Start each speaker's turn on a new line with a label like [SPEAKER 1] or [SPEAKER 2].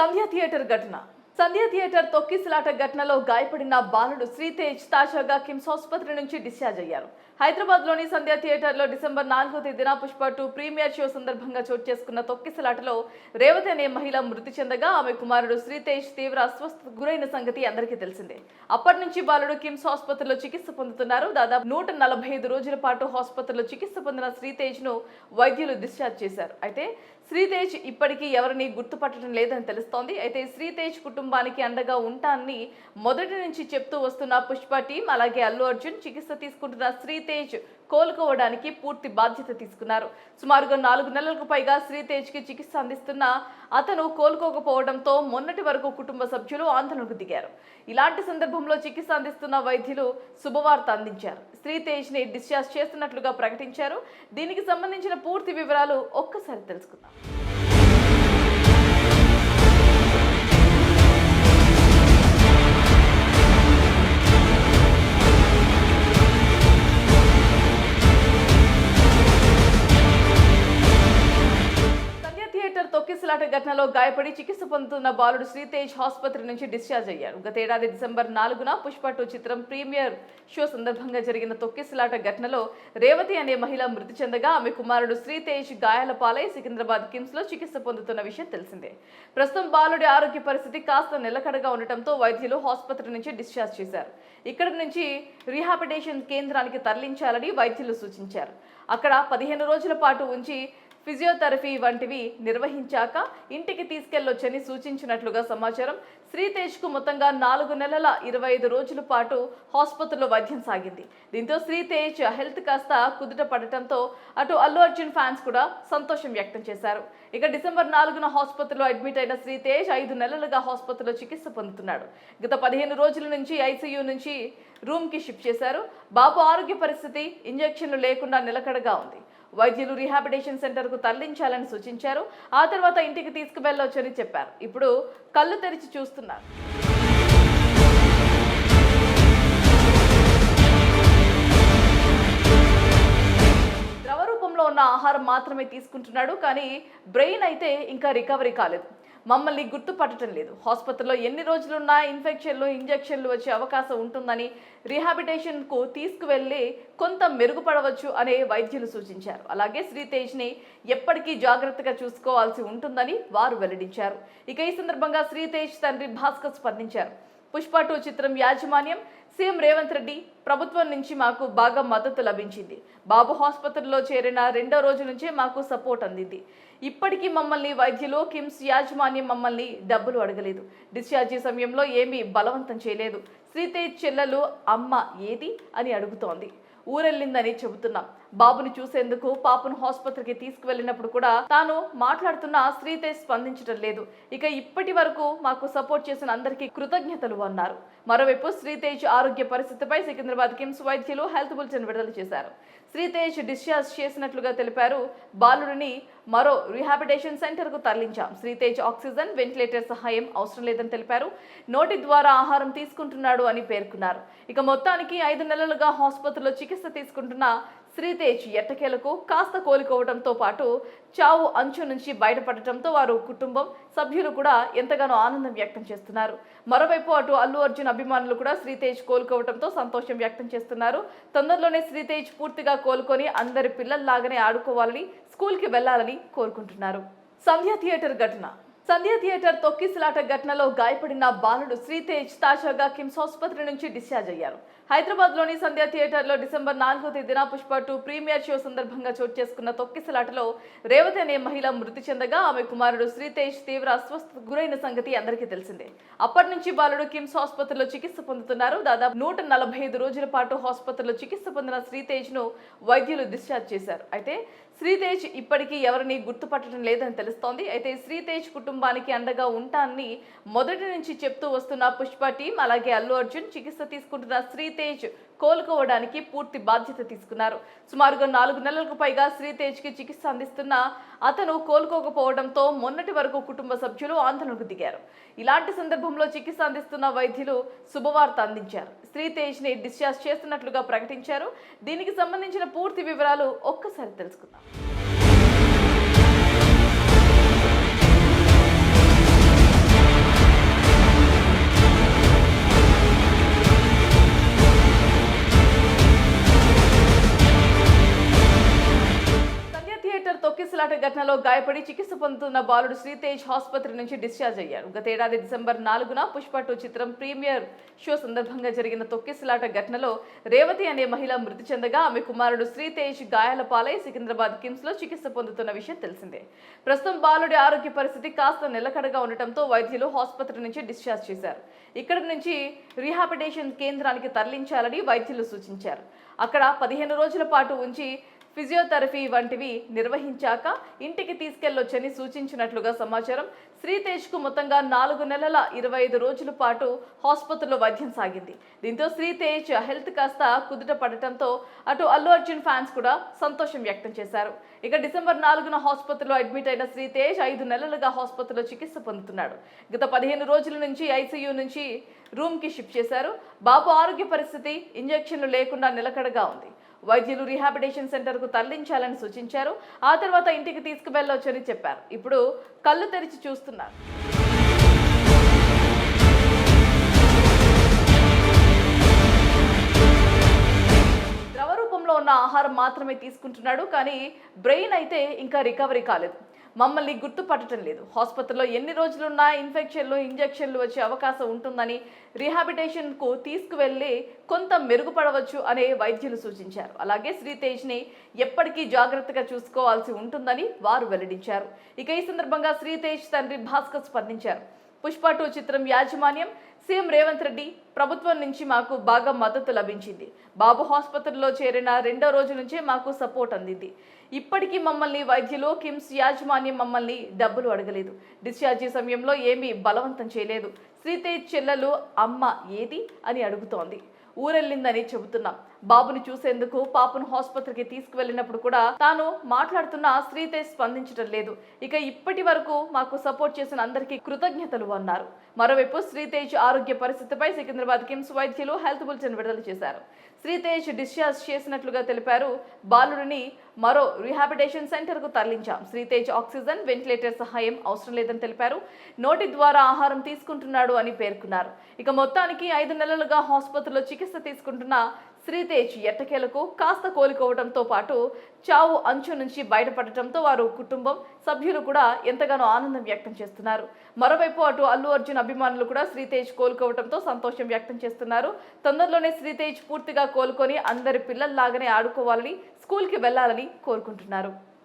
[SPEAKER 1] సంధ్య theatre ఘటన. సంధ్య theatre తొక్కిసలాట ఘటనలో గాయపడిన బాలుడు శ్రీతేజ్ తాజాగా కిమ్స్ ఆసుపత్రి నుంచి డిశ్చార్జ్ అయ్యారు. హైదరాబాద్ లోని సంధ్య థియేటర్లో డిసెంబర్ 4వ తేదీన పుష్ప 2 ప్రీమియర్ షో సందర్భంగా చోటు చేసుకున్న తొక్కిసలాటలో రేవతి అనే మహిళ మృతి చెందగా ఆమె కుమారుడు శ్రీతేజ్ తీవ్ర అస్వస్థతకు గురైన సంగతి అందరికీ తెలిసిందే. అప్పటి నుంచి బాలుడు కిమ్స్ ఆసుపత్రిలో చికిత్స పొందుతున్నారు. దాదాపు 145 రోజుల పాటు ఆసుపత్రిలో చికిత్స పొందిన శ్రీతేజ్ ను వైద్యులు డిశ్చార్జ్ చేశారు. అయితే శ్రీతేజ్ ఇప్పటికీ ఎవరిని గుర్తుపట్టడం లేదని తెలుస్తోంది. అయితే శ్రీతేజ్ కుటుంబానికి అండగా ఉంటానని మొదటి నుంచి చెప్తూ వస్తున్న పుష్ప టీం, అలాగే అల్లు అర్జున్ చికిత్స తీసుకుంటున్న శ్రీతేజ్ కోలుకోవడానికి పూర్తి బాధ్యత తీసుకున్నారు. సుమారుగా 4 నెలలకు పైగా శ్రీతేజ్ కి చికిత్స అందిస్తున్న అతను కోలుకోకపోవడంతో మొన్నటి వరకు కుటుంబ సభ్యులు ఆందోళనకు దిగారు. ఇలాంటి సందర్భంలో చికిత్స అందిస్తున్న వైద్యులు శుభవార్త అందించారు. శ్రీతేజ్ ని డిశ్చార్జ్ చేస్తున్నట్లుగా ప్రకటించారు. దీనికి సంబంధించిన పూర్తి వివరాలు ఒక్కసారి తెలుసుకుందాం. తొక్కిసలాట ఘటనలో గాయపడి చికిత్స పొందుతున్న బాలుడు శ్రీతేజ్ ఆసుపత్రి నుంచి డిశ్చార్జ్ అయ్యారు. గత ఏడాది డిసెంబర్ 4న పుష్ప 2 చిత్రం ప్రీమియర్ షో సందర్భంగా జరిగిన తొక్కిసలాట ఘటనలో రేవతి అనే మహిళ మృతి చెందగా ఆమె కుమారుడు శ్రీతేజ్ గాయాల పాలై సికింద్రాబాద్ కిమ్స్ లో చికిత్స పొందుతున్న విషయం తెలిసిందే. ప్రస్తుతం బాలుడి ఆరోగ్య పరిస్థితి కాస్త నిలకడగా ఉండటంతో వైద్యులు ఆసుపత్రి నుంచి డిశ్చార్జ్ చేశారు. ఇక్కడి నుంచి రీహాబిలిటేషన్ కేంద్రానికి తరలించాలని వైద్యులు సూచించారు. అక్కడ 15 రోజుల పాటు ఉంచి ఫిజియోథెరపీ వంటివి నిర్వహించాక ఇంటికి తీసుకెళ్లొచ్చని సూచించినట్లుగా సమాచారం. శ్రీతేజ్ కు మొత్తంగా 4 నెలల 25 రోజుల పాటు ఆసుపత్రిలో వైద్యం సాగింది. దీంతో శ్రీతేజ్ హెల్త్ కాస్త కుదుట పడటంతో అటు అల్లు అర్జున్ ఫ్యాన్స్ కూడా సంతోషం వ్యక్తం చేశారు. ఇక డిసెంబర్ 4న ఆసుపత్రిలో అడ్మిట్ అయిన శ్రీతేజ్ 5 నెలలుగా ఆసుపత్రిలో చికిత్స పొందుతున్నాడు. గత 15 రోజుల నుంచి ఐసీయూ నుంచి రూమ్ కి షిఫ్ట్ చేశారు. బాబు ఆరోగ్య పరిస్థితి ఇంజెక్షన్లు లేకుండా నిలకడగా ఉంది. వైద్యులు రీహాబిలిటేషన్ సెంటర్ కు తరలించాలని సూచించారు. ఆ తర్వాత ఇంటికి తీసుకువెళ్లొచ్చని చెప్పారు. ఇప్పుడు కళ్ళు తెరిచి చూస్తున్నారు. ద్రవ రూపంలో ఉన్న ఆహారం మాత్రమే తీసుకుంటున్నాడు. కానీ బ్రెయిన్ అయితే ఇంకా రికవరీ కాలేదు. మమ్మల్ని గుర్తుపట్టడం లేదు. ఆసుపత్రిలో ఎన్ని రోజులున్నా ఇన్ఫెక్షన్లు ఇంజెక్షన్లు వచ్చే అవకాశం ఉంటుందని రీహాబిలిటేషన్ కు తీసుకువెళ్లి కొంత మెరుగుపడవచ్చు అనే వైద్యులు సూచించారు. అలాగే శ్రీతేజ్ ని ఎప్పటికీ జాగ్రత్తగా చూసుకోవాల్సి ఉంటుందని వారు వెల్లడించారు. ఇక ఈ సందర్భంగా శ్రీతేజ్ తండ్రి భాస్కర్ స్పందించారు. పుష్ప 2 చిత్రం యాజమాన్యం, సీఎం రేవంత్ రెడ్డి ప్రభుత్వం నుంచి మాకు బాగా మద్దతు లభించింది. బాబు ఆసుపత్రిలో చేరిన 2వ రోజు నుంచే మాకు సపోర్ట్ అందింది. ఇప్పటికీ మమ్మల్ని వైద్యులు, కిమ్స్ యాజమాన్యం మమ్మల్ని డబ్బులు అడగలేదు. డిశ్చార్జీ సమయంలో ఏమీ బలవంతం చేయలేదు. శ్రీతేజ్ చెల్లెలు అమ్మ ఏది అని అడుగుతోంది. ఊరెళ్ళిందని చెబుతున్నాం. బాబుని చూసేందుకు పాపను ఆసుపత్రికి తీసుకువెళ్ళినప్పుడు కూడా తాను మాట్లాడుతున్న శ్రీతేజ్ స్పందించడం లేదు. ఇక ఇప్పటి వరకు మాకు సపోర్ట్ చేసిన అందరికీ కృతజ్ఞతలు అన్నారు. మరోవైపు శ్రీతేజ్ ఆరోగ్య పరిస్థితిపై సికింద్రాబాద్ కిమ్స్ వైద్యులు హెల్త్ బులెటిన్ విడుదల చేశారు. శ్రీతేజ్ డిశ్చార్జ్ చేసినట్లుగా తెలిపారు. బాలుడిని మరో రీహాబిలిటేషన్ సెంటర్ కు తరలించాం. శ్రీతేజ్ ఆక్సిజన్, వెంటిలేటర్ సహాయం అవసరం లేదని తెలిపారు. నోటి ద్వారా ఆహారం తీసుకుంటున్నాడు అని పేర్కొన్నారు. ఇక మొత్తానికి 5 నెలలుగా ఆసుపత్రిలో చికిత్స తీసుకుంటున్న శ్రీతేజ్ ఎట్టకేలకు కాస్త కోలుకోవడంతో పాటు చావు అంచు నుంచి బయటపడటంతో వారు కుటుంబం సభ్యులు కూడా ఎంతగానో ఆనందం వ్యక్తం చేస్తున్నారు. మరోవైపు అటు అల్లు అర్జున్ అభిమానులు కూడా శ్రీతేజ్ కోలుకోవడంతో సంతోషం వ్యక్తం చేస్తున్నారు. తొందరలోనే శ్రీతేజ్ పూర్తిగా కోలుకొని అందరి పిల్లల్లాగానే ఆడుకోవాలని, స్కూల్కి వెళ్లాలని కోరుకుంటున్నారు. సంధ్య థియేటర్ ఘటన. సంధ్య థియేటర్ తొక్కిసలాట ఘటనలో గాయపడిన బాలుడు శ్రీతేజ్ తాజాగా కిమ్స్ ఆసుపత్రి నుంచి డిశ్చార్జ్ అయ్యారు. హైదరాబాద్ లోని సంధ్య థియేటర్లో డిసెంబర్ 4వ తేదీన పుష్ప 2 ప్రీమియర్ షో సందర్భంగా చోటు చేసుకున్న తొక్కిసలాటలో రేవతి అనే మహిళ మృతి చెందగా ఆమె కుమారుడు శ్రీతేజ్ తీవ్ర అస్వస్థతకు గురైన సంగతి అందరికీ తెలిసిందే. అప్పటి నుంచి బాలుడు కిమ్స్ ఆసుపత్రిలో చికిత్స పొందుతున్నారు. దాదాపు 145 రోజుల పాటు ఆసుపత్రిలో చికిత్స పొందిన శ్రీతేజ్ ను వైద్యులు డిశ్చార్జ్ చేశారు. అయితే శ్రీతేజ్ ఇప్పటికీ ఎవరిని గుర్తుపట్టడం లేదని తెలుస్తోంది. అయితే శ్రీతేజ్ కుటుంబానికి అండగా ఉంటానని మొదటి నుంచి చెప్తూ వస్తున్న పుష్ప టీం, అలాగే అల్లు అర్జున్ చికిత్స తీసుకుంటున్న శ్రీతేజ్ కోలుకోవడానికి పూర్తి బాధ్యత తీసుకున్నారు. సుమారుగా 4 నెలలకు పైగా శ్రీతేజ్ కి చికిత్స అందిస్తున్న అతను కోలుకోకపోవడంతో మొన్నటి వరకు కుటుంబ సభ్యులు ఆందోళనకు దిగారు. ఇలాంటి సందర్భంలో చికిత్స అందిస్తున్న వైద్యులు శుభవార్త అందించారు. శ్రీతేజ్ ని డిశ్చార్జ్ చేస్తున్నట్లుగా ప్రకటించారు. దీనికి సంబంధించిన పూర్తి వివరాలు ఒక్కసారి తెలుసుకుందాం. ఘటనలో గాయపడి చికిత్స పొందుతున్న బాలుడు శ్రీతేజ్ ఆసుపత్రి నుంచి డిశ్చార్జ్ అయ్యాడు. గతేడాది డిసెంబర్ 4న పుష్ప 2 చిత్రం ప్రీమియర్ షో సందర్భంగా జరిగిన తొక్కిసలాట ఘటనలో రేవతి అనే మహిళ మృతి చెందగా ఆమె కుమారుడు శ్రీతేజ్ గాయాల పాలై సికింద్రాబాద్ కిమ్స్ లో చికిత్స పొందుతున్న విషయం తెలిసిందే. ప్రస్తుతం బాలుడి ఆరోగ్య పరిస్థితి కాస్త నిలకడగా ఉండటంతో వైద్యులు ఆసుపత్రి నుంచి డిశ్చార్జ్ చేశారు. ఇక్కడి నుంచి రీహాబిలిటేషన్ కేంద్రానికి తరలించాలని వైద్యులు సూచించారు. అక్కడ 15 రోజుల పాటు ఉంచి ఫిజియోథెరపీ వంటివి నిర్వహించాక ఇంటికి తీసుకెళ్లొచ్చని సూచించినట్లుగా సమాచారం. శ్రీతేజ్కు మొత్తంగా 4 నెలల 25 రోజుల పాటు ఆసుపత్రిలో వైద్యం సాగింది. దీంతో శ్రీతేజ్ హెల్త్ కాస్త కుదుట పడటంతో అటు అల్లు అర్జున్ ఫ్యాన్స్ కూడా సంతోషం వ్యక్తం చేశారు. ఇక డిసెంబర్ 4న ఆసుపత్రిలో అడ్మిట్ అయిన శ్రీతేజ్ 5 నెలలుగా ఆసుపత్రిలో చికిత్స పొందుతున్నాడు. గత 15 రోజుల నుంచి ఐసీయూ నుంచి రూమ్ కి షిఫ్ట్ చేశారు. బాబు ఆరోగ్య పరిస్థితి ఇంజెక్షన్లు లేకుండా నిలకడగా ఉంది. వైద్యులు రీహాబిలిటేషన్ సెంటర్కు తరలించాలని సూచించారు. ఆ తర్వాత ఇంటికి తీసుకువెళ్ళొచ్చని చెప్పారు. ఇప్పుడు కళ్ళు తెరిచి చూస్తున్నారు. ద్రవ రూపంలో ఉన్న ఆహారం మాత్రమే తీసుకుంటున్నాడు, కానీ బ్రెయిన్ అయితే ఇంకా రికవరీ కాలేదు. మమ్మల్ని గుర్తుపట్టడం లేదు. ఆసుపత్రిలో ఎన్ని రోజులున్నా ఇన్ఫెక్షన్లు ఇంజెక్షన్లు వచ్చే అవకాశం ఉంటుందని రీహాబిలిటేషన్కు తీసుకువెళ్ళి కొంత మెరుగుపడవచ్చు అనే వైద్యులు సూచించారు. అలాగే శ్రీతేజ్ని ఎప్పటికీ జాగ్రత్తగా చూసుకోవాల్సి ఉంటుందని వారు వెల్లడించారు. ఇక ఈ సందర్భంగా శ్రీతేజ్ తండ్రి భాస్కర్ స్పందించారు. పుష్ప 2 చిత్రం యాజమాన్యం సీఎం రేవంత్ రెడ్డి ప్రభుత్వం నుంచి మాకు బాగా మద్దతు లభించింది. బాబు ఆసుపత్రిలో చేరిన 2వ రోజు నుంచే మాకు సపోర్ట్ అందింది. ఇప్పటికీ మమ్మల్ని వైద్యులు కిమ్స్ యాజమాన్యం మమ్మల్ని డబ్బులు అడగలేదు. డిశ్చార్జీ సమయంలో ఏమీ బలవంతం చేయలేదు. శ్రీతేజ్ చెల్లెలు అమ్మ ఏది అని అడుగుతోంది. ఊరెళ్ళిందని చెబుతున్నాం. బాబుని చూసేందుకు పాపను ఆసుపత్రికి తీసుకువెళ్ళినప్పుడు కూడా తాను మాట్లాడుతున్న శ్రీతేజ్ స్పందించడం లేదు. ఇక ఇప్పటి వరకు మాకు సపోర్ట్ చేసిన అందరికీ కృతజ్ఞతలు అన్నారు. మరోవైపు శ్రీతేజ్ ఆరోగ్య పరిస్థితిపై సికింద్రాబాద్ కిమ్స్ వైద్యులు హెల్త్ బులెటిన్ విడుదల చేశారు. శ్రీతేజ్ డిశ్చార్జ్ చేసినట్లుగా తెలిపారు. బాలుడిని మరో రీహాబిలిటేషన్ సెంటర్కు తరలించాం. శ్రీతేజ్ ఆక్సిజన్ వెంటిలేటర్ సహాయం అవసరం లేదని తెలిపారు. నోటి ద్వారా ఆహారం తీసుకుంటున్నాడు అని పేర్కొన్నారు. ఇక మొత్తానికి 5 నెలలుగా ఆసుపత్రిలో చికిత్స తీసుకుంటున్న శ్రీతేజ్ ఎట్టకేలకు కాస్త కోలుకోవడంతో పాటు చావు అంచు నుంచి బయటపడటంతో వారు కుటుంబం సభ్యులు కూడా ఎంతగానో ఆనందం వ్యక్తం చేస్తున్నారు. మరోవైపు అటు అల్లు అర్జున్ అభిమానులు కూడా శ్రీతేజ్ కోలుకోవడంతో సంతోషం వ్యక్తం చేస్తున్నారు. తొందరలోనే శ్రీతేజ్ పూర్తిగా కోలుకొని అందరి పిల్లల్లాగానే ఆడుకోవాలని, స్కూల్కి వెళ్లాలని కోరుకుంటున్నారు.